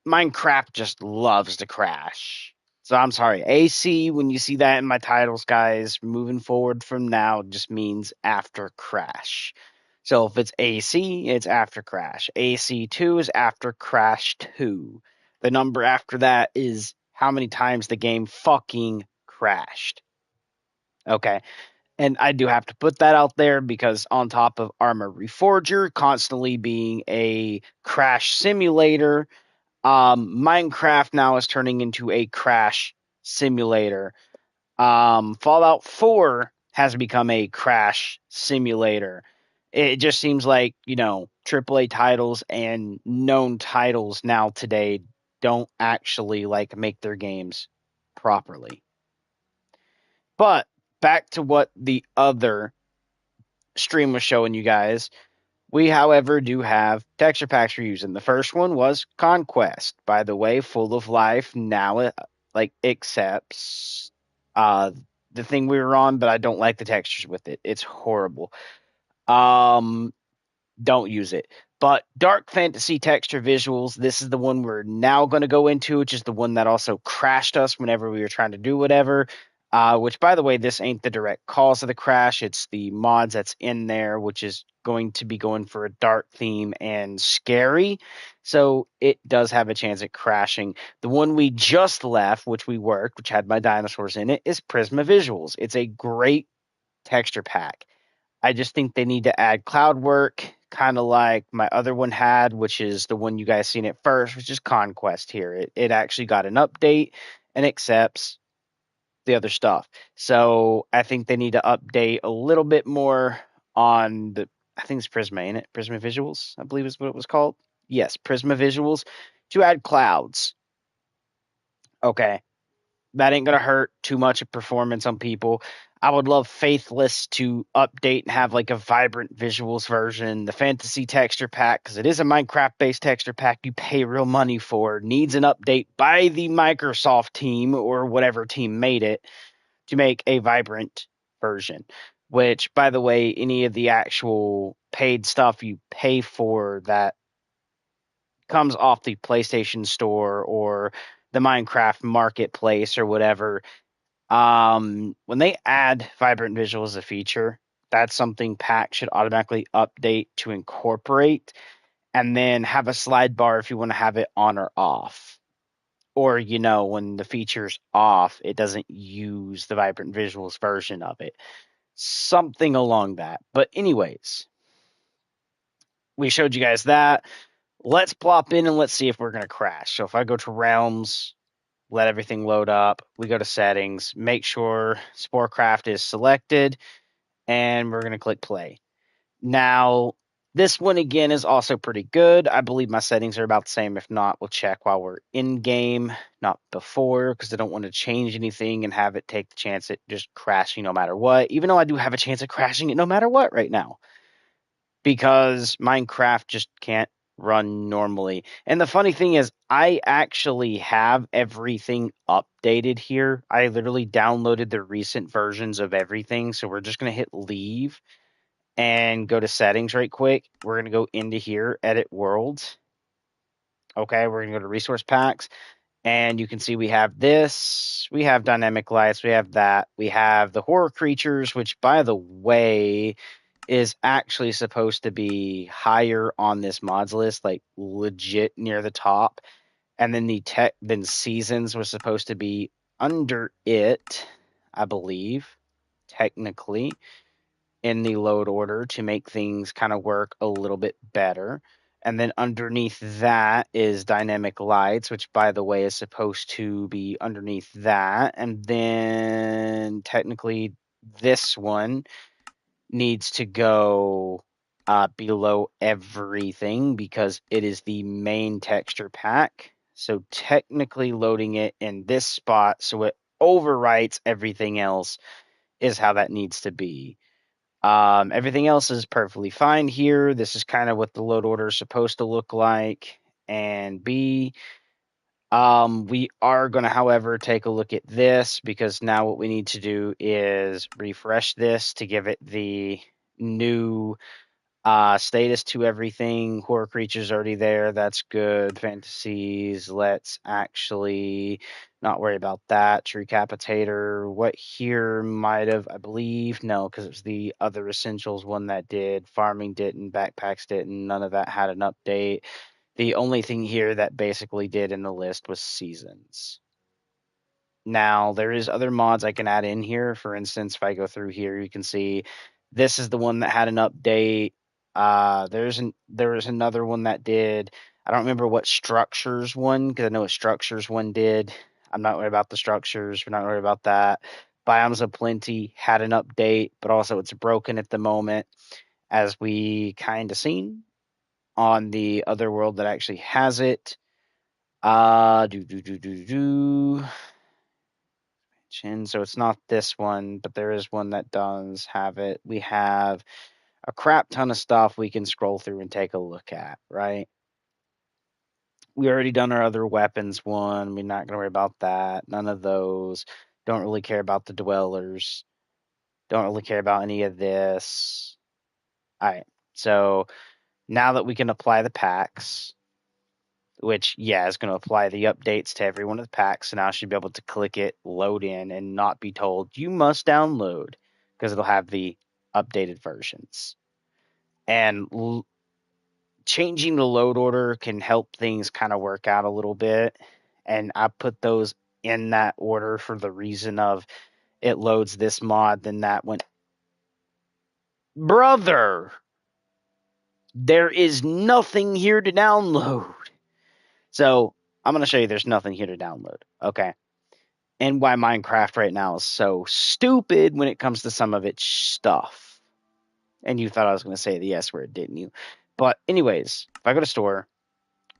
Minecraft just loves to crash. So I'm sorry. AC, when you see that in my titles, guys, moving forward from now just means after crash. So if it's AC, it's after crash. AC2 is after crash 2. The number after that is how many times the game fucking crashed. Okay. And I do have to put that out there because on top of Armor Reforger constantly being a crash simulator, Minecraft now is turning into a crash simulator. Fallout 4 has become a crash simulator. It just seems like, AAA titles and known titles now today don't actually like make their games properly. But back to what the other stream was showing you guys. We, however, do have texture packs we're using. The first one was Conquest. By the way, Full of Life now accepts the thing we were on, but I don't like the textures with it. It's horrible. Um, don't use it. But Dark Fantasy Texture Visuals, this is the one we're now going to go into, which is the one that also crashed us whenever we were trying to do whatever. Which, by the way, this ain't the direct cause of the crash. It's the mods that's in there, which is going to be going for a dark theme and scary. So it does have a chance at crashing. The one we just left, which we worked, which had my dinosaurs in it, is Prisma Visuals. It's a great texture pack. I just think they need to add cloud work, kind of like my other one had, which is the one you guys seen at first, which is Conquest here. It actually got an update and accepts the other stuff. So I think they need to update a little bit more on I think it's Prisma, ain't it? Prisma Visuals, I believe is what it was called. Yes, Prisma Visuals to add clouds. Okay. That ain't going to hurt too much of performance on people. I would love Faithless to update and have like a vibrant visuals version. The fantasy texture pack, because it is a Minecraft based texture pack you pay real money for, needs an update by the Microsoft team or whatever team made it to make a vibrant version. Which, by the way, any of the actual paid stuff you pay for that comes off the PlayStation Store or the Minecraft Marketplace or whatever, when they add vibrant visuals as a feature, that's something pack should automatically update to incorporate, and then have a slide bar if you want to have it on or off. Or, when the feature's off, it doesn't use the vibrant visuals version of it. Something along that. But anyways, we showed you guys that. Let's plop in and let's see if we're going to crash. So if I go to realms, let everything load up. We go to settings, make sure Sporecraft is selected, and we're going to click play. Now, this one again is also pretty good. I believe my settings are about the same. If not, we'll check while we're in game, not before, because I don't want to change anything and have it take the chance at just crashing no matter what, even though I do have a chance of crashing it no matter what right now, because Minecraft just can't run normally. And the funny thing is, I actually have everything updated here. I literally downloaded the recent versions of everything. So we're just going to hit leave and go to settings right quick. We're going to go into here, edit worlds. Okay, we're going to go to resource packs. And you can see we have this, we have dynamic lights, we have that, we have the horror creatures, which, by the way, is actually supposed to be higher on this mods list, like legit near the top. And then then seasons was supposed to be under it, I believe, technically, in the load order to make things kind of work a little bit better. And then underneath that is dynamic lights, which, by the way, is supposed to be underneath that. And then technically this one needs to go below everything because it is the main texture pack. So technically loading it in this spot so it overwrites everything else is how that needs to be. Everything else is perfectly fine here. This is kind of what the load order is supposed to look like and be. We are going to, however, take a look at this because now what we need to do is refresh this to give it the new Status to everything. Horror creatures already there. That's good. Fantasies. Let's actually not worry about that. Recapitator. What here might have, I believe, no, because it was the other essentials one that did. Farming didn't. Backpacks didn't. None of that had an update. The only thing here that basically did in the list was seasons. Now, there is other mods I can add in here. For instance, if I go through here, you can see this is the one that had an update. There was another one that did. I don't remember what structures one, because I know what structures one did. I'm not worried about the structures. We're not worried about that. Biomes of Plenty had an update, but also it's broken at the moment, as we kind of seen on the other world that actually has it. Do do do do do. So it's not this one, but there is one that does have it. We have a crap ton of stuff we can scroll through and take a look at, right? We already done our other weapons one. We're not going to worry about that. None of those. Don't really care about the dwellers. Don't really care about any of this. All right. So now that we can apply the packs, which, yeah, is going to apply the updates to every one of the packs. So now I should be able to click it, load in, and not be told, you must download, because it'll have the updated versions. And changing the load order can help things kind of work out a little bit. And I put those in that order for the reason of it loads this mod, then that one. Brother, there is nothing here to download. So I'm going to show you there's nothing here to download. Okay. And why Minecraft right now is so stupid when it comes to some of its stuff. And you thought I was going to say the S word, didn't you? But anyways, if I go to store,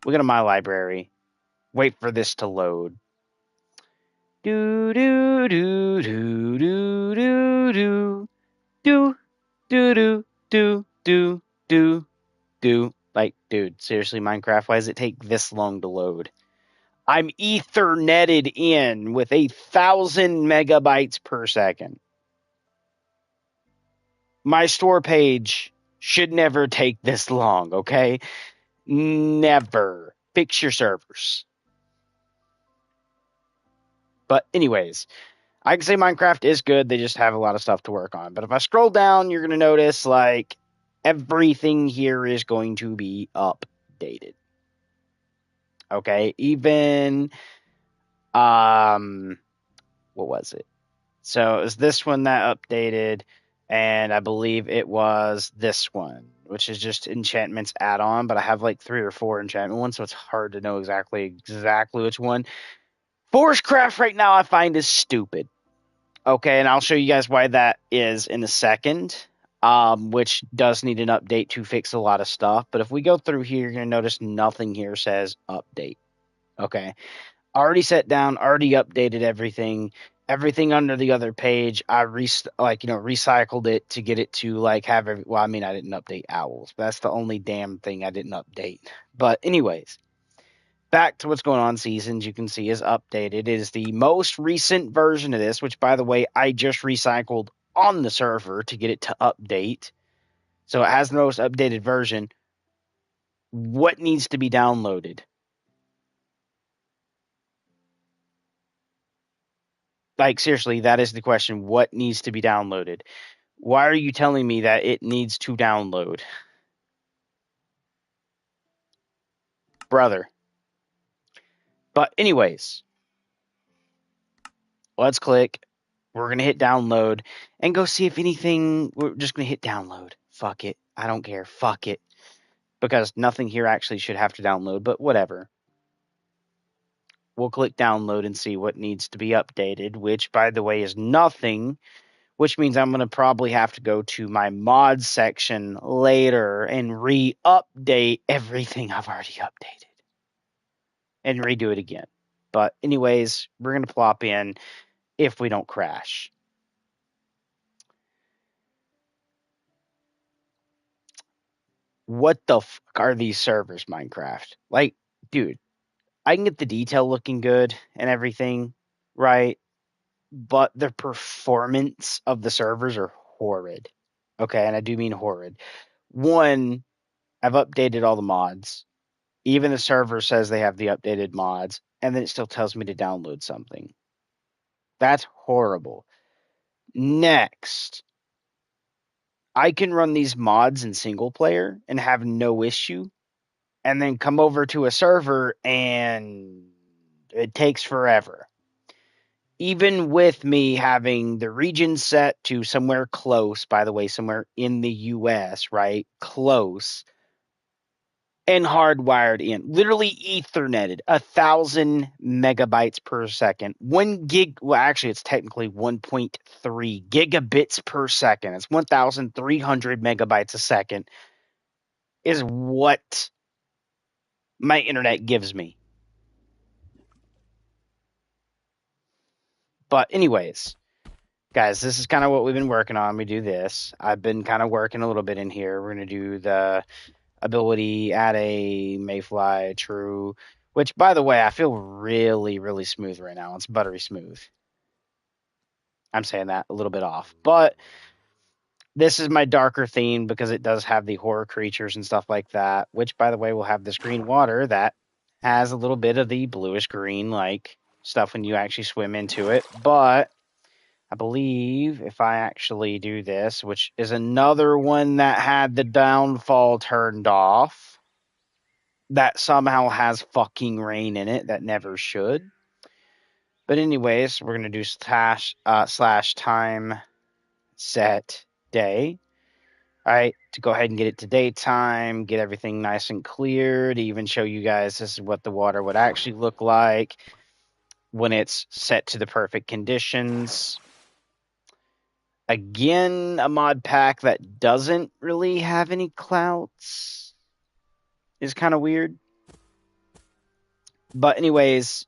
we go to my library, wait for this to load. Do do do do do do do do do do do do do do. Like, dude, seriously, Minecraft, why does it take this long to load? I'm Ethernetted in with 1,000 megabytes per second. My store page should never take this long, okay? Never. Fix your servers. But anyways, I can say Minecraft is good. They just have a lot of stuff to work on. But if I scroll down, you're going to notice, like, everything here is going to be updated. Okay? Even, what was it? So it was this one that updated, and I believe it was this one, which is just enchantments add-on, but I have like 3 or 4 enchantment ones, so it's hard to know exactly which one. Forestcraft right now I find is stupid. Okay, and I'll show you guys why that is in a second, which does need an update to fix a lot of stuff. But if we go through here, you're going to notice nothing here says update. Okay. Already set down, already updated everything. Everything under the other page, I recycled it to get it to like have every. Well, I mean, I didn't update owls, but that's the only damn thing I didn't update. But anyways, back to what's going on. Seasons, you can see, is updated. It is the most recent version of this, which, by the way, I just recycled on the server to get it to update. So it has the most updated version. What needs to be downloaded? Like, seriously, that is the question. What needs to be downloaded? Why are you telling me that it needs to download? Brother. But anyways, let's click. We're going to hit download and go see if anything. We're just going to hit download. Fuck it. I don't care. Fuck it. Because nothing here actually should have to download, but whatever. We'll click download and see what needs to be updated, which, by the way, is nothing, which means I'm going to probably have to go to my mod section later and re-update everything I've already updated and redo it again. But anyways, we're going to plop in if we don't crash. What the fuck are these servers, Minecraft? Like, dude, I can get the detail looking good and everything, right? But the performance of the servers are horrid. Okay, and I do mean horrid. One, I've updated all the mods. Even the server says they have the updated mods, and then it still tells me to download something. That's horrible. Next, I can run these mods in single player and have no issue, and then come over to a server and it takes forever. Even with me having the region set to somewhere close, by the way, somewhere in the US, right? Close and hardwired in, literally Etherneted, 1,000 megabytes per second. 1 gig, well, actually, it's technically 1.3 gigabits per second. It's 1,300 megabytes a second, is what my internet gives me. But, anyways, guys, this is kind of what we've been working on. We do this. I've been kind of working a little bit in here. We're going to do the ability, add a Mayfly true, which, by the way, I feel really, really smooth right now. It's buttery smooth. I'm saying that a little bit off. But this is my darker theme because it does have the horror creatures and stuff like that, which, by the way, will have this green water that has a little bit of the bluish green like stuff when you actually swim into it. But I believe if I actually do this, which is another one that had the downfall turned off, that somehow has fucking rain in it that never should. But anyways, we're going to do slash time set day. All right, to go ahead and get it to daytime, get everything nice and clear, to even show you guys this is what the water would actually look like when it's set to the perfect conditions. Again, a mod pack that doesn't really have any clouds is kind of weird. But anyways,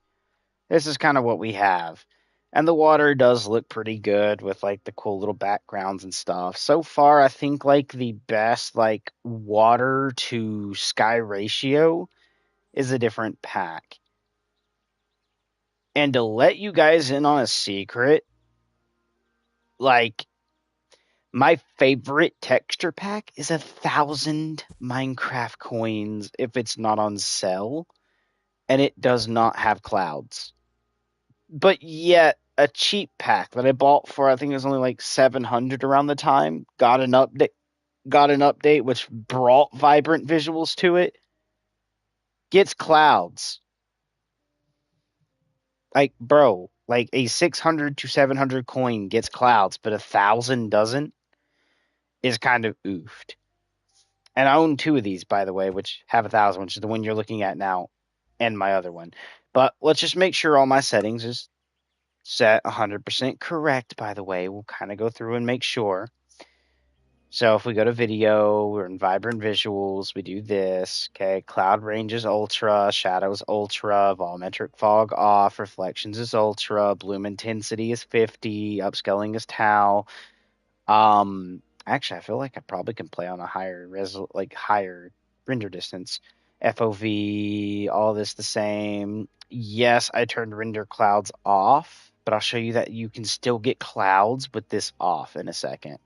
this is kind of what we have. And the water does look pretty good with like the cool little backgrounds and stuff. So far, I think like the best like water to sky ratio is a different pack. And to let you guys in on a secret, like my favorite texture pack is 1,000 Minecraft coins if it's not on sale, and it does not have clouds. But yet, a cheap pack that I bought for I think it was only like 700 around the time got an update which brought vibrant visuals to it. Gets clouds. Like, bro, like a 600 to 700 coin gets clouds, but 1,000 doesn't, is kind of oofed. And I own two of these, by the way, which have 1,000, which is the one you're looking at now, and my other one. But let's just make sure all my settings is set 100% correct, by the way. We'll kind of go through and make sure. So if we go to video, we're in vibrant visuals, we do this. Okay, cloud range is ultra, shadows ultra, volumetric fog off, reflections is ultra, bloom intensity is 50, upscaling is tau. Actually, I feel like I probably can play on a higher render distance. FOV, all this the same. Yes, I turned render clouds off, but I'll show you that you can still get clouds with this off in a second.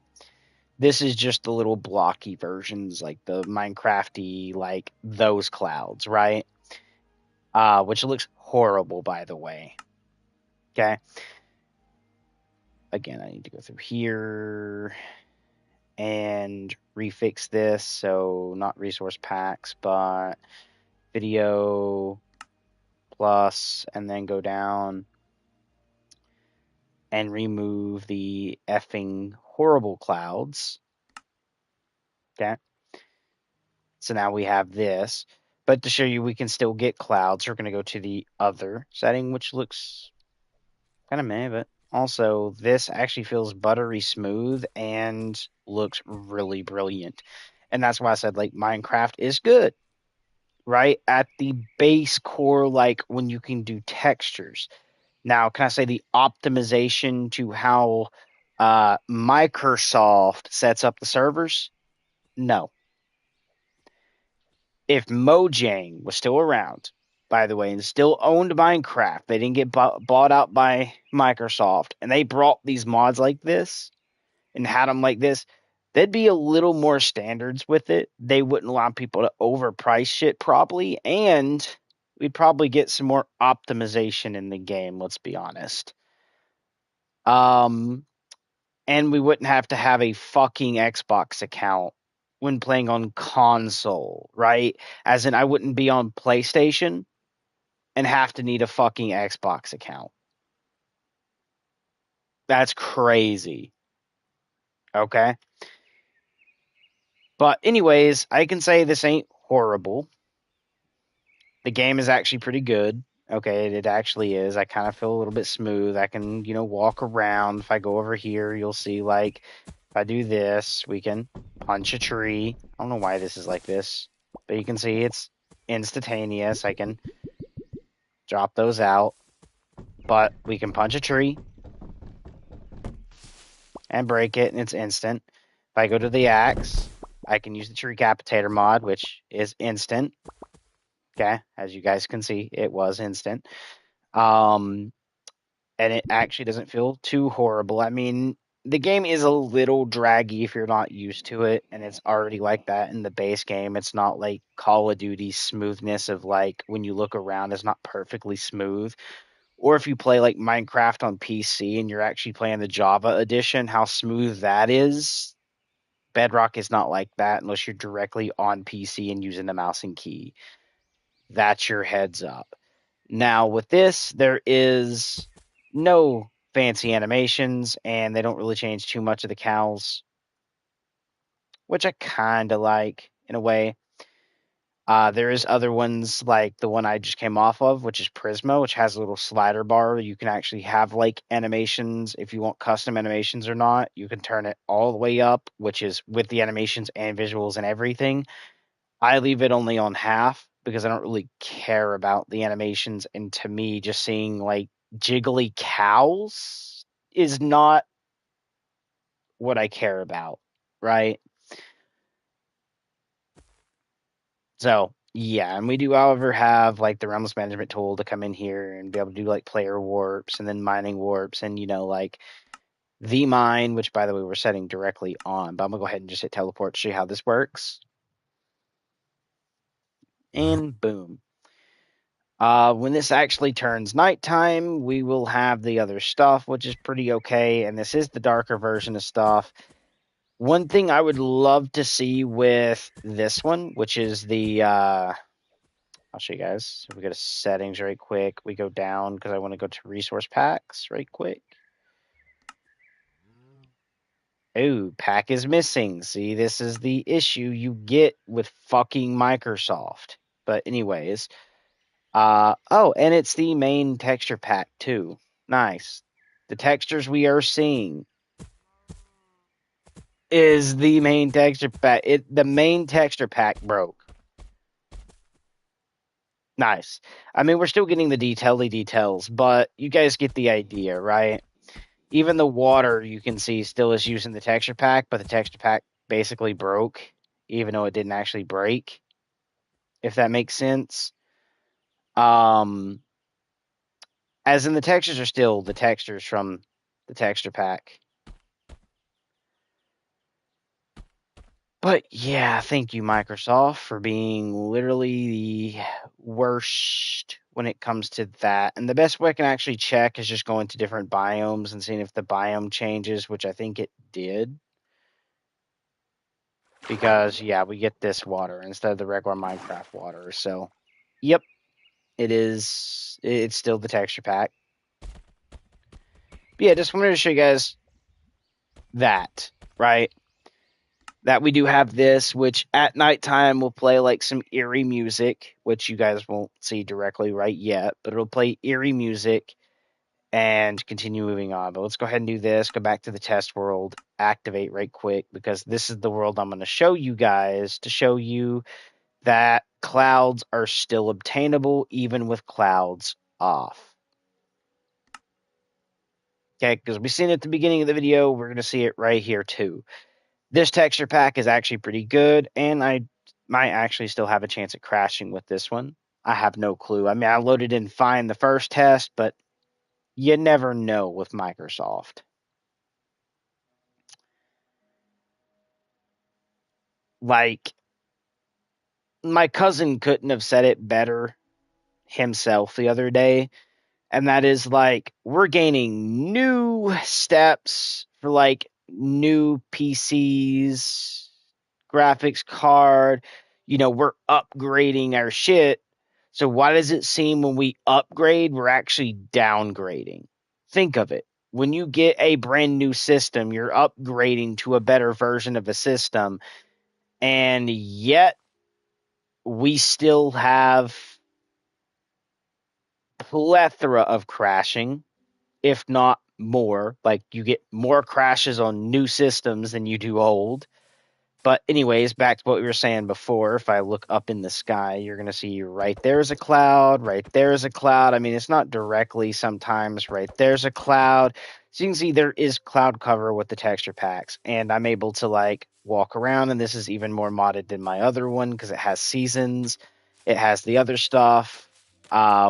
This is just the little blocky versions, like the Minecrafty, like those clouds, right? Which looks horrible, by the way. Okay. Again, I need to go through here and refix this. So not resource packs, but video plus, and then go down and remove the effing horrible clouds. Okay. So now we have this. But to show you we can still get clouds, we're going to go to the other setting, which looks kind of meh, but also this actually feels buttery smooth and looks really brilliant. And that's why I said like Minecraft is good, right? At the base core, like when you can do textures. Now, can I say the optimization to how Microsoft sets up the servers? No. If Mojang was still around, by the way, and still owned Minecraft, they didn't get bought out by Microsoft, and they brought these mods like this and had them like this, there'd be a little more standards with it. They wouldn't allow people to overprice shit probably, and we'd probably get some more optimization in the game, let's be honest. Um, and we wouldn't have to have a fucking Xbox account when playing on console, right? As in, I wouldn't be on PlayStation and have to need a fucking Xbox account. That's crazy. Okay. But, anyways, I can say this ain't horrible. The game is actually pretty good. Okay, it actually is. I kind of feel a little bit smooth. I can, walk around. If I go over here, you'll see, like, if I do this, we can punch a tree. I don't know why this is like this, but you can see it's instantaneous. I can drop those out, but we can punch a tree and break it, and it's instant. If I go to the axe, I can use the tree capitator mod, which is instant. Okay, as you guys can see, it was instant. And it actually doesn't feel too horrible. I mean, the game is a little draggy if you're not used to it, and it's already like that in the base game. It's not like Call of Duty smoothness of like when you look around, it's not perfectly smooth. Or if you play like Minecraft on PC and you're actually playing the Java edition, how smooth that is. Bedrock is not like that unless you're directly on PC and using the mouse and key. That's your heads up. Now, with this, there is no fancy animations, and they don't really change too much of the cows, which I kind of like in a way. There is other ones like the one I just came off of, which is Prisma, which has a little slider bar. You can actually have like animations if you want custom animations or not. You can turn it all the way up, which is with the animations and visuals and everything. I leave it only on half because I don't really care about the animations. And to me, just seeing like jiggly cows is not what I care about, right? So, yeah, and we do, however, have like the Realms Management tool to come in here and be able to do like player warps and then mining warps and, like the mine, which by the way, we're setting directly on. But I'm going to go ahead and just hit teleport to show you how this works. And boom. When this actually turns nighttime, we will have the other stuff, which is pretty okay. And this is the darker version of stuff. One thing I would love to see with this one, which is the, I'll show you guys. So we go to settings right quick. We go down because I want to go to resource packs right quick. Oh, pack is missing. See, this is the issue you get with fucking Microsoft. But anyways, oh, and it's the main texture pack too. Nice. The textures we are seeing is the main texture pack. The main texture pack broke. Nice. I mean, we're still getting the details, but you guys get the idea, right? Even the water you can see still is using the texture pack, but the texture pack basically broke, even though it didn't actually break. If that makes sense. As in the textures are still the textures from the texture pack. But yeah, thank you, Microsoft, for being literally the worst when it comes to that. And the best way I can actually check is just going to different biomes and seeing if the biome changes, which I think it did. Because, yeah, we get this water instead of the regular Minecraft water. So, yep, it is. It's still the texture pack. But yeah, just wanted to show you guys that, right? That we do have this, which at nighttime will play like some eerie music, which you guys won't see directly right yet, but it'll play eerie music and continue moving on. But let's go ahead and do this. Go back to the test world, activate right quick, because this is the world I'm going to show you guys to show you that clouds are still obtainable even with clouds off. Okay, because we've seen it at the beginning of the video, we're going to see it right here too. This texture pack is actually pretty good, and I might actually still have a chance at crashing with this one. I have no clue. I mean, I loaded in fine the first test, but you never know with Microsoft. like, my cousin couldn't have said it better himself the other day, and that is like we're gaining new steps for like new PCs, graphics card. We're upgrading our shit. So why does it seem when we upgrade, we're actually downgrading? Think of it. When you get a brand new system, you're upgrading to a better version of a system, and yet we still have plethora of crashing, if not more. Like, you get more crashes on new systems than you do old. But anyways, back to what we were saying before. If I look up in the sky, you're going to see right there's a cloud, right there's a cloud. I mean, it's not directly sometimes right there's a cloud. So you can see there is cloud cover with the texture packs, and I'm able to like walk around, and this is even more modded than my other one because it has seasons. It has the other stuff,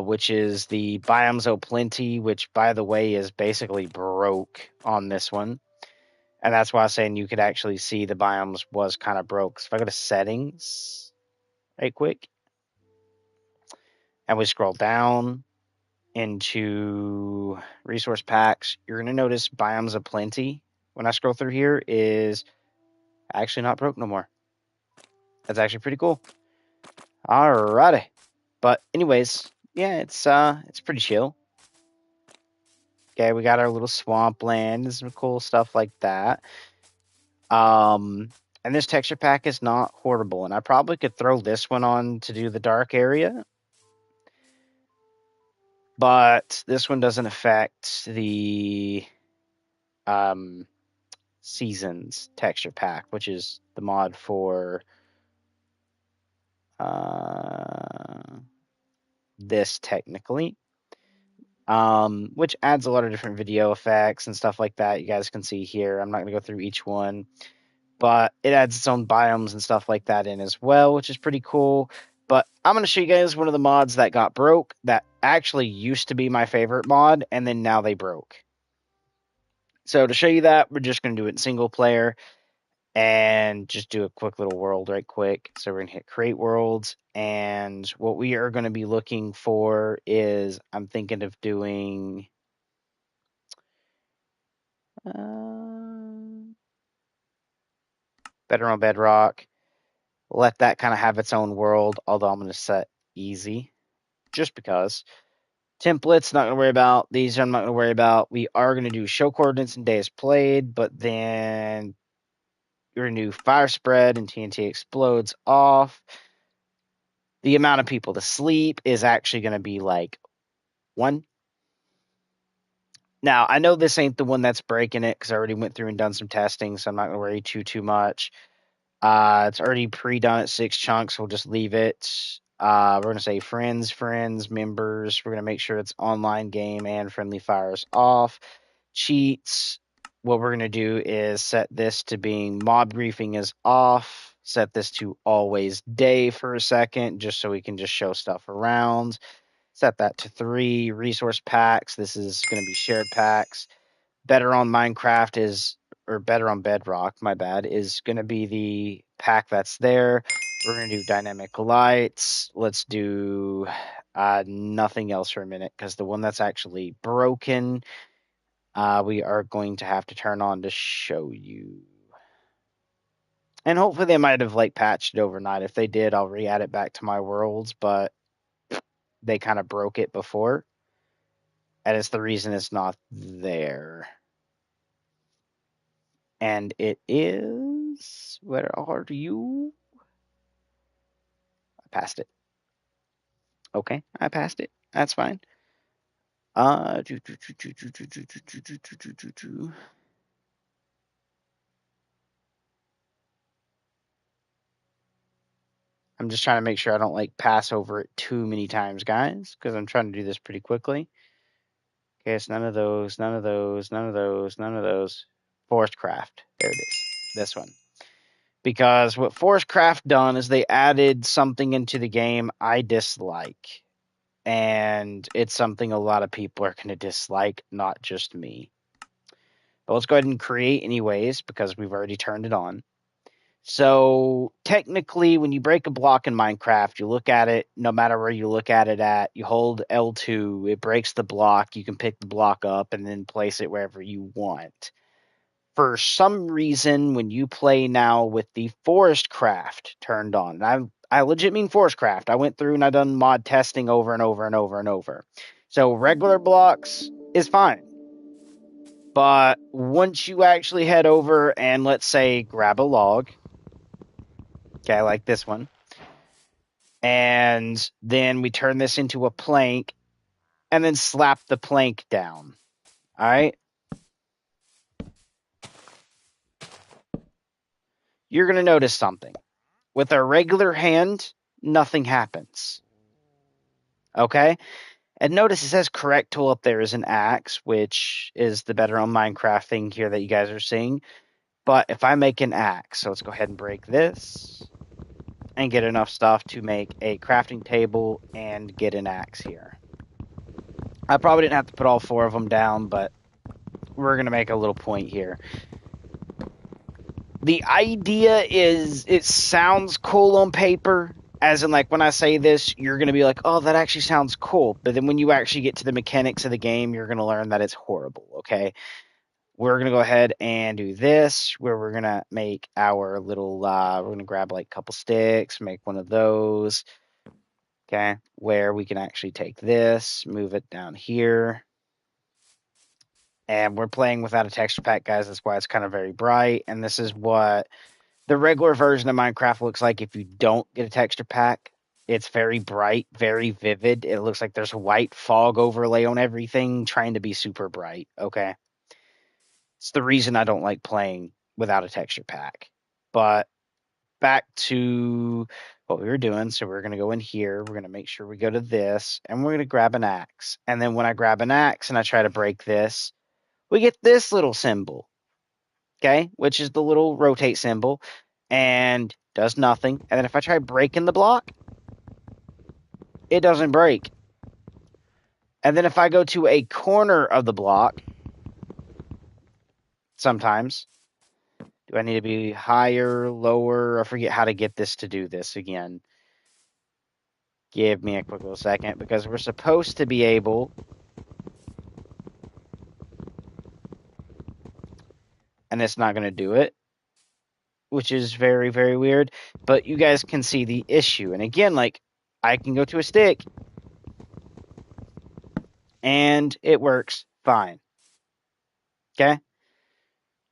which is the Biomes O'Plenty, which, by the way, is basically broke on this one. And that's why I was saying you could actually see the biomes was kind of broke. So if I go to settings right quick, and we scroll down into resource packs, you're going to notice Biomes O'Plenty, when I scroll through here, is actually not broke no more. That's actually pretty cool. Alrighty. But anyways, yeah, it's pretty chill. Okay, we got our little swampland and some cool stuff like that. And this texture pack is not horrible, and I probably could throw this one on to do the dark area, but this one doesn't affect the seasons texture pack, which is the mod for this technically, which adds a lot of different video effects and stuff like that. You guys can see here. I'm not going to go through each one, but it adds its own biomes and stuff like that in as well, which is pretty cool. But I'm going to show you guys one of the mods that got broke that actually used to be my favorite mod, and then now they broke. So to show you that, we're just going to do it in single player and just do a quick little world right quick. So we're going to hit create worlds, and what we are going to be looking for is, I'm thinking of doing better on bedrock. Let that kind of have its own world, although I'm going to set easy just because. Templates, not going to worry about. These I'm not going to worry about. We are going to do show coordinates and days played, but then you're going to do fire spread and TNT explodes off. The amount of people to sleep is actually going to be like 1. Now, I know this ain't the one that's breaking it because I already went through and done some testing, so I'm not going to worry too much. It's already pre-done at 6 chunks. We'll just leave it. We're going to say friends, members. We're going to make sure it's online game and friendly fires off. Cheats. What we're going to do is set this to being mob briefing is off. Set this to always day for a second, just so we can just show stuff around. Set that to 3. Resource packs. This is going to be shared packs. Better on Minecraft is, or better on Bedrock, my bad, is going to be the pack that's there. We're going to do dynamic lights. Let's do nothing else for a minute, because the one that's actually broken, we are going to have to turn on to show you. And hopefully they might have like patched it overnight. If they did, I'll re-add it back to my worlds, but they kind of broke it before. And it's the reason it's not there. And it is, where are you? I passed it. Okay, I passed it. That's fine. I'm just trying to make sure I don't like pass over it too many times, guys, because I'm trying to do this pretty quickly. Okay, it's none of those, none of those, none of those, none of those. Forest Craft. There it is. This one. Because what Forest Craft done is they added something into the game I dislike. And it's something a lot of people are going to dislike, not just me. But let's go ahead and create anyways, because we've already turned it on. So technically, when you break a block in Minecraft, you look at it, no matter where you look at it at, you hold L2, it breaks the block, you can pick the block up and then place it wherever you want. For some reason, when you play now with the forest craft turned on, and I legit mean forest craft. I went through and I done mod testing over and over and over and over. So regular blocks is fine. But once you actually head over and let's say grab a log, okay, like this one, and then we turn this into a plank and then slap the plank down. All right. You're going to notice something. With a regular hand, nothing happens. Okay. And notice it says correct tool up there is an axe, which is the better on Minecraft thing here that you guys are seeing. But if I make an axe, so let's go ahead and break this and get enough stuff to make a crafting table and get an axe here. I probably didn't have to put all 4 of them down, but we're going to make a little point here. The idea is it sounds cool on paper, as in like when I say this, you're going to be like, oh, that actually sounds cool. But then when you actually get to the mechanics of the game, you're going to learn that it's horrible, okay? We're going to go ahead and do this, where we're going to make our little, we're going to grab like a couple sticks, make one of those, okay? Where we can actually take this, move it down here. And we're playing without a texture pack, guys. That's why it's kind of very bright. And this is what the regular version of Minecraft looks like if you don't get a texture pack. It's very bright, very vivid. It looks like there's a white fog overlay on everything, trying to be super bright, okay? It's the reason I don't like playing without a texture pack. But back to what we were doing. So we're going to go in here. We're going to make sure we go to this, and we're going to grab an axe. And then when I grab an axe and I try to break this, we get this little symbol, okay, which is the little rotate symbol, and does nothing. And then if I try breaking the block, it doesn't break. And then if I go to a corner of the block, sometimes, do I need to be higher, lower? I forget how to get this to do this again. Give me a quick little second, because we're supposed to be able, and it's not going to do it, which is very, very weird. But you guys can see the issue. And again, like, I can go to a stick, and it works fine. Okay?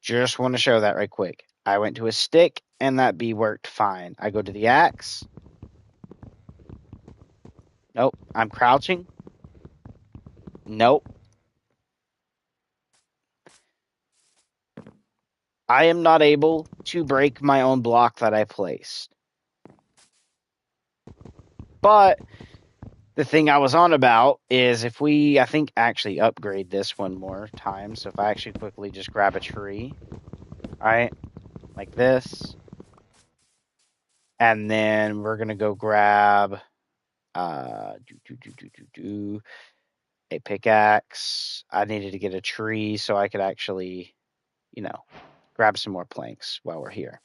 Just want to show that right quick. I went to a stick, and that bee worked fine. I go to the axe. Nope. I'm crouching. Nope. I am not able to break my own block that I placed. But the thing I was on about is if we, I think, actually upgrade this one more time. So if I actually quickly just grab a tree, all right, like this. And then we're going to go grab a pickaxe. I needed to get a tree so I could actually, grab some more planks while we're here.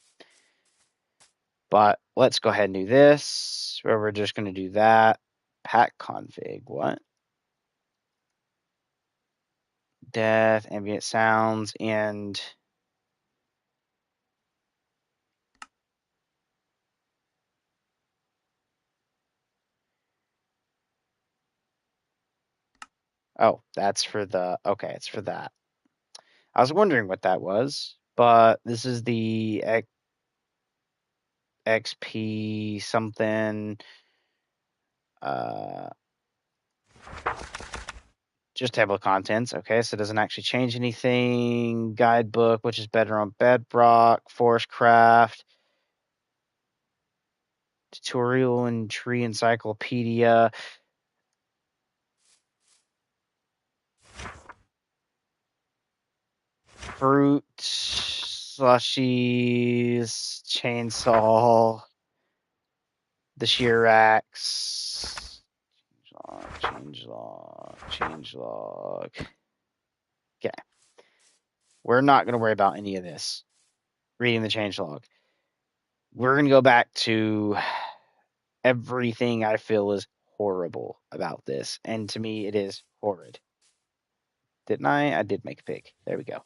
But let's go ahead and do this, where we're just going to do that. Pack config, what? Death, ambient sounds, and oh, that's for the, okay, it's for that. I was wondering what that was, but this is the XP something, just table of contents. Okay, so it doesn't actually change anything. Guidebook, which is better on Bedrock, Forest Craft, tutorial and tree encyclopedia. Fruit, slushies, chainsaw, the shear axe, change log. Okay. We're not going to worry about any of this. Reading the change log. we're going to go back to everything I feel is horrible about this. And to me, it is horrid. Didn't I? I did make a pick. There we go.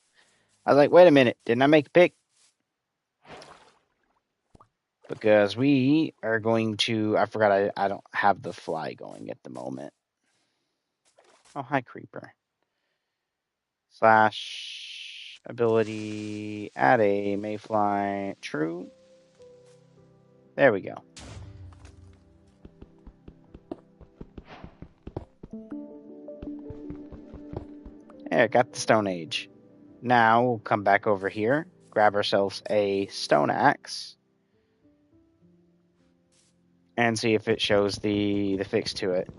I was like, wait a minute. Didn't I make a pick? Because we are going to. I forgot I don't have the fly going at the moment. Oh, hi, creeper. Slash ability. Add a mayfly. True. There we go. Yeah, got the Stone Age. Now we'll come back over here, grab ourselves a stone axe, and see if it shows the fix to it.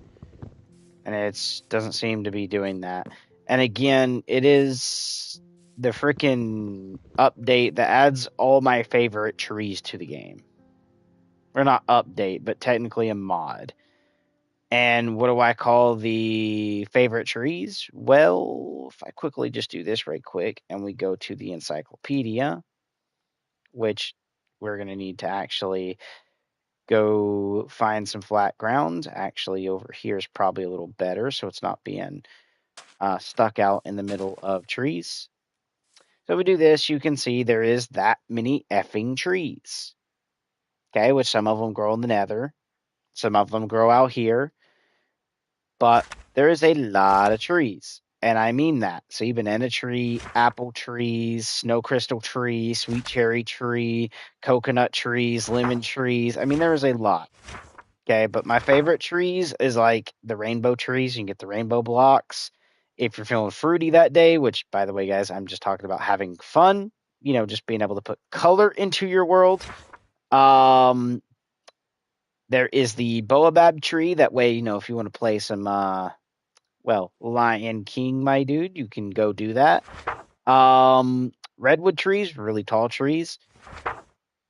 And it doesn't seem to be doing that. And again, it is the freaking update that adds all my favorite trees to the game. Or not update, but technically a mod. And what do I call the favorite trees? Well, if I quickly just do this right quick and we go to the encyclopedia, which we're going to need to actually go find some flat ground. Actually, over here is probably a little better, so it's not being stuck out in the middle of trees. So we do this, you can see there is that many effing trees. Okay, which some of them grow in the nether, some of them grow out here, but there is a lot of trees. And I mean that. See, banana tree, apple trees, snow crystal tree, sweet cherry tree, coconut trees, lemon trees. I mean, there is a lot. Okay, but my favorite trees is like the rainbow trees. You can get the rainbow blocks. If you're feeling fruity that day, which, by the way, guys, I'm just talking about having fun, just being able to put color into your world. There is the baobab tree. That way, if you want to play some, Lion King, my dude, you can go do that. Redwood trees, really tall trees.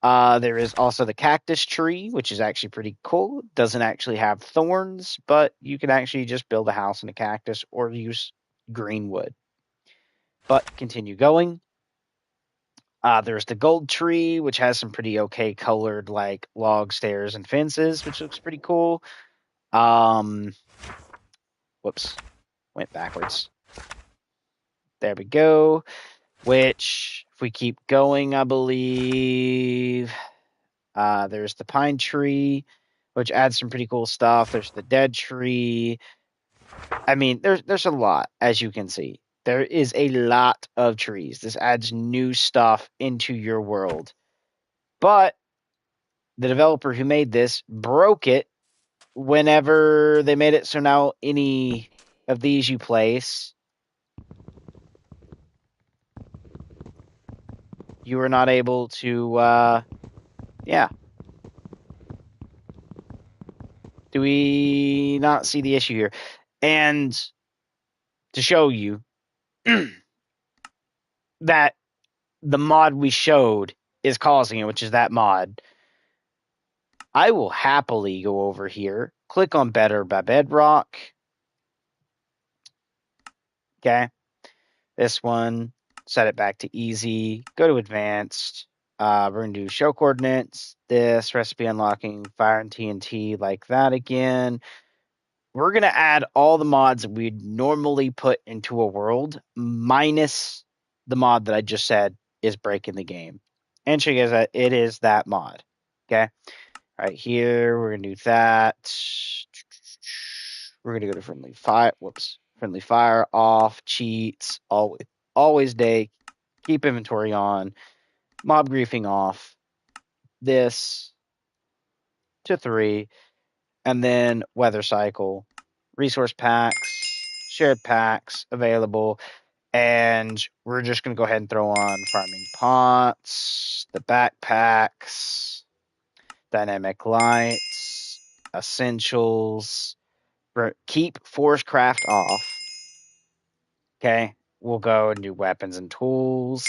There is also the cactus tree, which is actually pretty cool. Doesn't actually have thorns, but you can actually just build a house in a cactus or use green wood. But continue going. There's the gold tree, which has some pretty okay colored like log stairs and fences, which looks pretty cool. Whoops, went backwards. There we go. Which, if we keep going, I believe there's the pine tree, which adds some pretty cool stuff. There's the dead tree. I mean, there's a lot, as you can see. There is a lot of trees. This adds new stuff into your world. But the developer who made this broke it whenever they made it so now any of these you place, you are not able to, yeah. Do we not see the issue here? And to show you that the mod we showed is causing it, which is that mod, I will happily go over here, click on Better by Bedrock. Okay. This one, set it back to easy, go to advanced. We're going to do show coordinates, this, recipe unlocking, fire and TNT, like that again. We're going to add all the mods that we'd normally put into a world, minus the mod that I just said is breaking the game. And show you guys that it is that mod. Okay. All right, here we're going to do that. We're going to go to friendly fire. Whoops. Friendly fire off, cheats, always day. Keep inventory on. Mob griefing off. This to 3. And then weather cycle. Resource packs, shared packs available. And we're just going to go ahead and throw on farming pots, the backpacks, dynamic lights, essentials. Keep forest craft off. Okay. We'll go and do weapons and tools.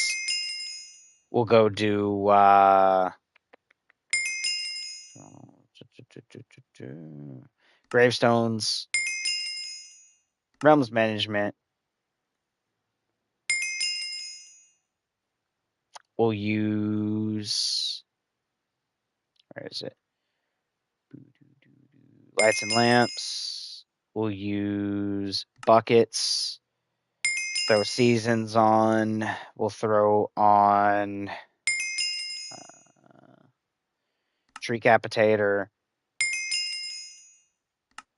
We'll go do gravestones, realms management. We'll use Where is it? Lights and lamps. We'll use buckets. Throw seasons on. We'll throw on tree capitator.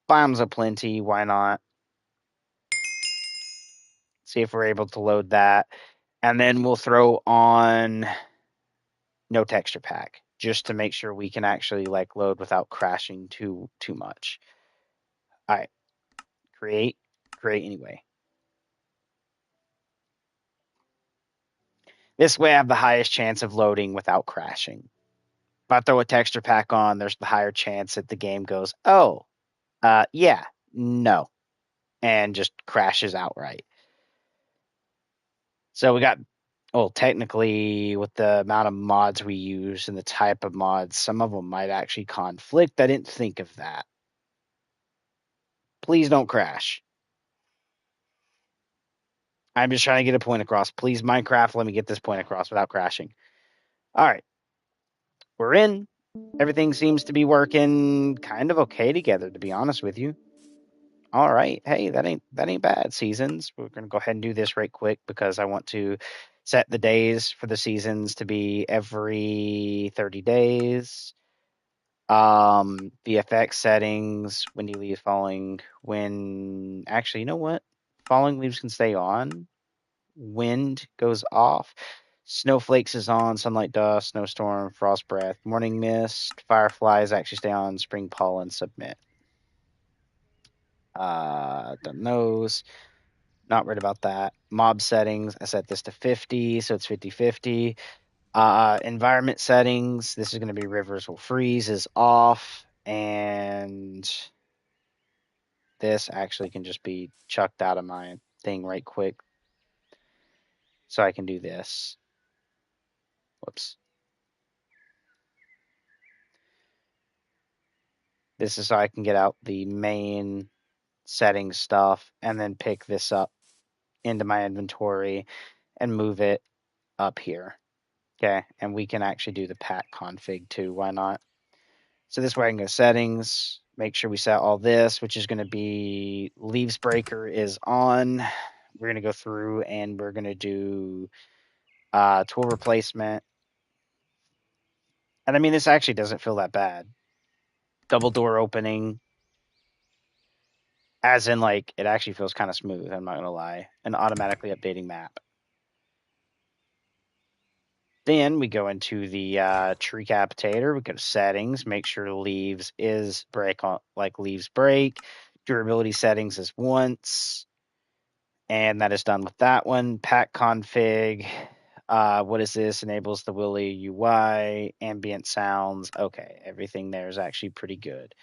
Biomes aplenty. Why not? See if we're able to load that. And then we'll throw on no texture pack just to make sure we can actually like load without crashing too much. All right. Create anyway. This way I have the highest chance of loading without crashing. If I throw a texture pack on, there's the higher chance that the game goes, oh, yeah, no, and just crashes outright. So we got, well, technically, with the amount of mods we use and the type of mods, some of them might actually conflict. I didn't think of that. Please don't crash. I'm just trying to get a point across. Please, Minecraft, let me get this point across without crashing. All right. We're in. Everything seems to be working kind of okay together, to be honest with you. All right. Hey, that ain't bad. Seasons. We're gonna go ahead and do this right quick because I want to set the days for the seasons to be every 30 days. VFX settings, windy leaves falling, when actually, you know what? Falling leaves can stay on. Wind goes off. Snowflakes is on, sunlight, dust, snowstorm, frost breath, morning mist, fireflies actually stay on, spring pollen, submit. Done those. Not worried about that. Mob settings, I set this to 50, so it's 50-50. Environment settings, this is going to be rivers will freeze is off, and this actually can just be chucked out of my thing right quick. So I can do this. Whoops. This is so I can get out the main settings stuff and then pick this up into my inventory and move it up here. Okay, and we can actually do the pack config too. Why not? So this way I can go settings, make sure we set all this, which is going to be leaves breaker is on. We're going to go through and we're going to do tool replacement. And I mean, this actually doesn't feel that bad. Double door opening, as in like it actually feels kind of smooth. I'm not going to lie. And automatically updating map. Then we go into the tree capitator. We go to settings, make sure leaves is break on like leaves break. Durability settings is once. And that is done with that one. Pack config. What is this? Enables the Willy UI, ambient sounds. Okay, everything there is actually pretty good.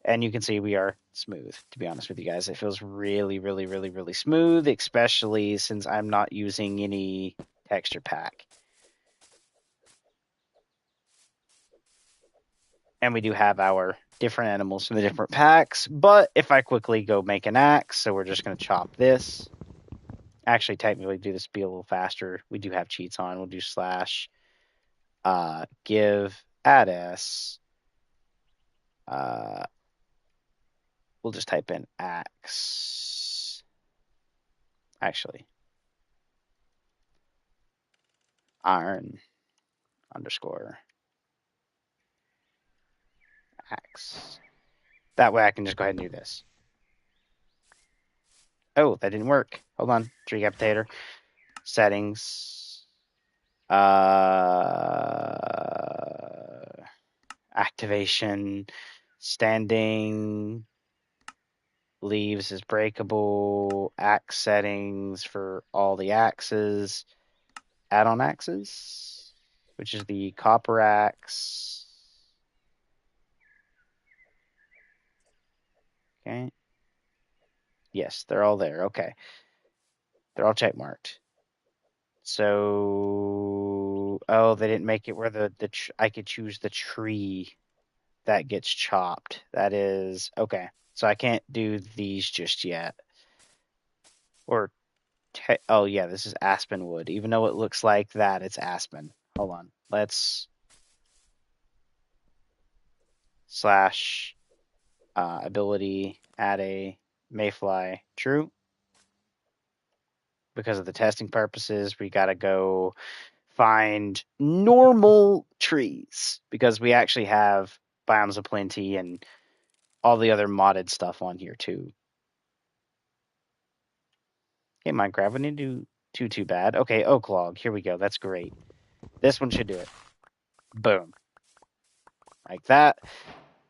And you can see we are smooth, to be honest with you guys. It feels really, really, really, really smooth, especially since I'm not using any texture pack. And we do have our different animals from the different packs. But if I quickly go make an axe, so we're just going to chop this. Actually, technically, do this be a little faster. We do have cheats on. We'll do slash give add s. We'll just type in axe. Actually, iron underscore axe. That way I can just go ahead and do this. Oh, that didn't work. Hold on. Tree capitator. Settings. Activation. Standing. Leaves is breakable. Axe settings for all the axes. Add-on axes, which is the copper axe. Okay. Yes, they're all there. Okay. They're all check marked. So, oh, they didn't make it where I could choose the tree that gets chopped. That is okay. So I can't do these just yet. Or oh yeah, this is aspen wood. Even though it looks like that, it's aspen. Hold on. Let's slash ability add a mayfly true. Because of the testing purposes, we got to go find normal trees because we actually have biomes of plenty and all the other modded stuff on here too. Okay, Minecraft, we didn't do too bad. Okay, oak log. Here we go. That's great. This one should do it. Boom. Like that.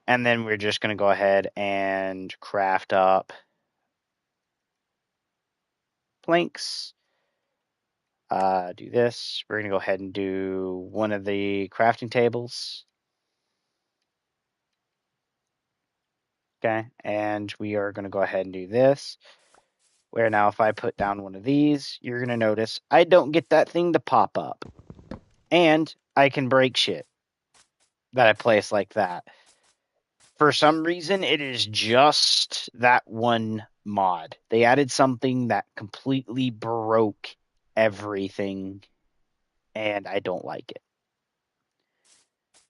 And then we're just going to go ahead and craft up planks. Do this. We're going to go ahead and do one of the crafting tables. Okay, and we are going to go ahead and do this. Where now if I put down one of these, you're going to notice I don't get that thing to pop up. And I can break shit that I place like that. For some reason, it is just that one mod. They added something that completely broke everything, and I don't like it.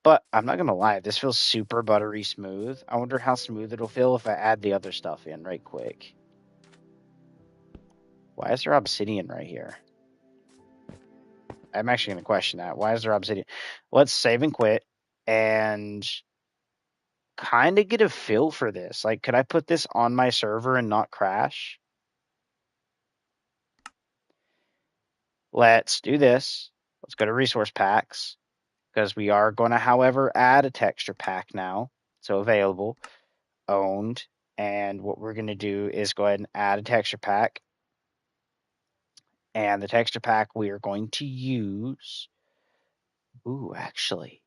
But I'm not going to lie, this feels super buttery smooth. I wonder how smooth it'll feel if I add the other stuff in right quick. Why is there obsidian right here? I'm actually going to question that. Why is there obsidian? Let's save and quit and kind of get a feel for this. Like, could I put this on my server and not crash? Let's do this. Let's go to resource packs because we are going to, however, add a texture pack now. So available, owned. And what we're going to do is go ahead and add a texture pack. And the texture pack we are going to use. Ooh, actually,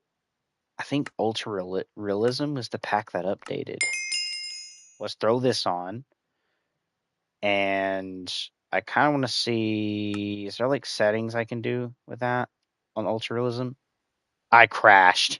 I think Ultra Realism was the pack that updated. Let's throw this on. And I kind of want to see, is there like settings I can do with that on Ultra Realism? I crashed.